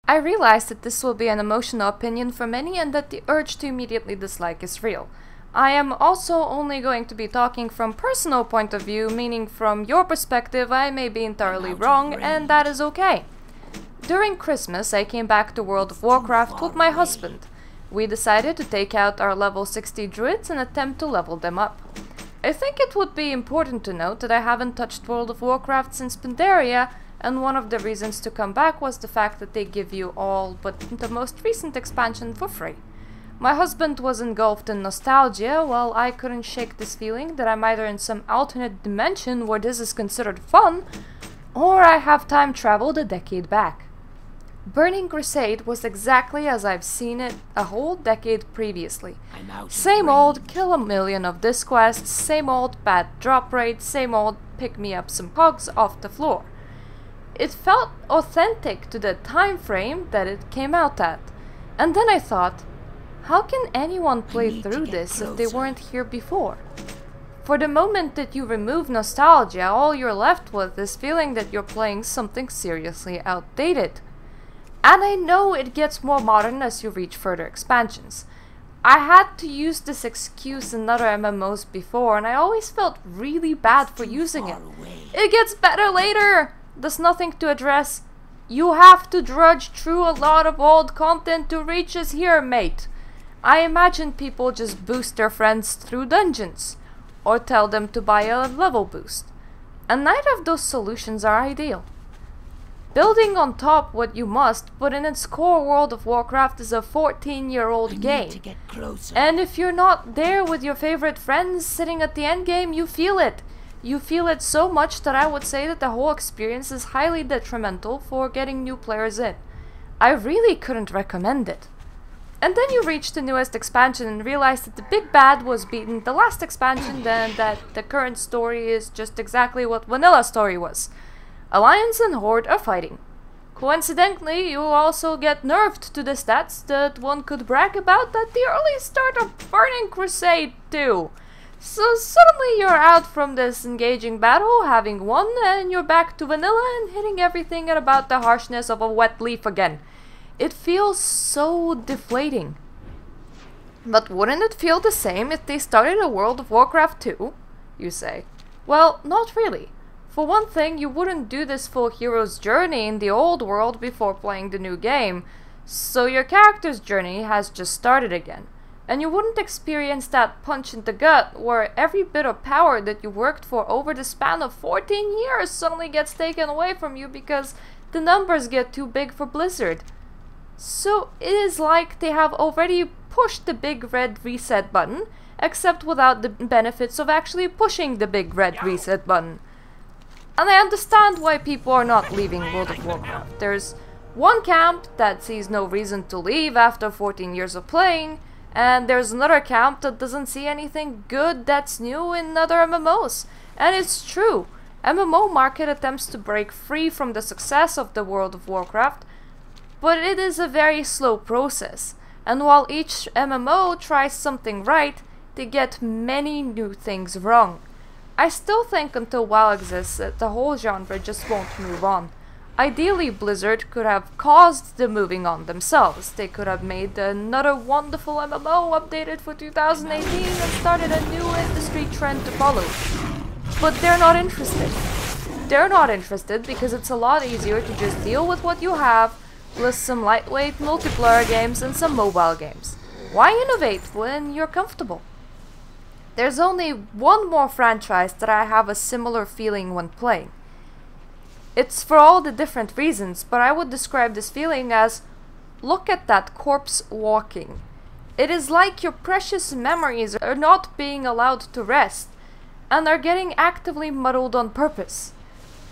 I realize that this will be an emotional opinion for many and that the urge to immediately dislike is real. I am also only going to be talking from personal point of view, meaning from your perspective I may be entirely wrong, and that is okay. During Christmas I came back to World of Warcraft with my husband. We decided to take out our level 60 druids and attempt to level them up. I think it would be important to note that I haven't touched World of Warcraft since Pandaria, and one of the reasons to come back was the fact that they give you all but the most recent expansion for free. My husband was engulfed in nostalgia, while I couldn't shake this feeling that I'm either in some alternate dimension where this is considered fun, or I have time traveled a decade back. Burning Crusade was exactly as I've seen it a whole decade previously. Same old kill a million of this quest, same old bad drop rate, same old pick me up some cogs off the floor. It felt authentic to the time frame that it came out at. And then I thought, how can anyone play through this if they weren't here before? For the moment that you remove nostalgia, all you're left with is feeling that you're playing something seriously outdated. And I know it gets more modern as you reach further expansions. I had to use this excuse in other MMOs before, and I always felt really bad for using it. It gets better later! There's nothing to address. You have to drudge through a lot of old content to reach us here, mate. I imagine people just boost their friends through dungeons, or tell them to buy a level boost. And neither of those solutions are ideal. Building on top what you must, but in its core World of Warcraft is a 14-year-old game. And if you're not there with your favorite friends sitting at the endgame, you feel it. You feel it so much that I would say that the whole experience is highly detrimental for getting new players in. I really couldn't recommend it. And then you reach the newest expansion and realize that the big bad was beaten the last expansion, then that the current story is just exactly what vanilla story was. Alliance and Horde are fighting. Coincidentally, you also get nerfed to the stats that one could brag about at the early start of Burning Crusade too. So suddenly you're out from this engaging battle, having won, and you're back to vanilla and hitting everything at about the harshness of a wet leaf again. It feels so deflating. But wouldn't it feel the same if they started a World of Warcraft 2? You say. Well, not really. For one thing, you wouldn't do this full hero's journey in the old world before playing the new game, so your character's journey has just started again. And you wouldn't experience that punch in the gut where every bit of power that you worked for over the span of 14 years suddenly gets taken away from you because the numbers get too big for Blizzard. So it is like they have already pushed the big red reset button, except without the benefits of actually pushing the big red reset button. And I understand why people are not leaving World of Warcraft. There's one camp that sees no reason to leave after 14 years of playing, and there's another camp that doesn't see anything good that's new in other MMOs. And it's true. MMO market attempts to break free from the success of the World of Warcraft, but it is a very slow process. And while each MMO tries something right, they get many new things wrong. I still think until WoW exists, the whole genre just won't move on. Ideally, Blizzard could have caused the moving on themselves. They could have made another wonderful MMO updated for 2018 and started a new industry trend to follow. But they're not interested. They're not interested because it's a lot easier to just deal with what you have, plus some lightweight multiplayer games and some mobile games. Why innovate when you're comfortable? There's only one more franchise that I have a similar feeling when playing. It's for all the different reasons, but I would describe this feeling as, look at that corpse walking. It is like your precious memories are not being allowed to rest, and are getting actively muddled on purpose.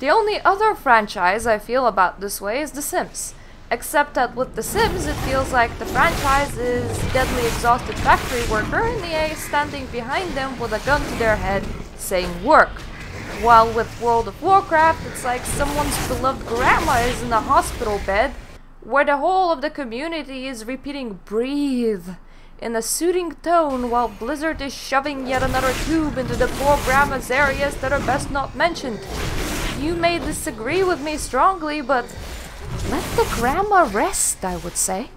The only other franchise I feel about this way is The Sims. Except that with The Sims, it feels like the franchise is deadly exhausted factory worker and EA is standing behind them with a gun to their head saying work. While with World of Warcraft, it's like someone's beloved grandma is in a hospital bed where the whole of the community is repeating breathe in a soothing tone while Blizzard is shoving yet another tube into the poor grandma's areas that are best not mentioned. You may disagree with me strongly, but Let the grandma rest, I would say.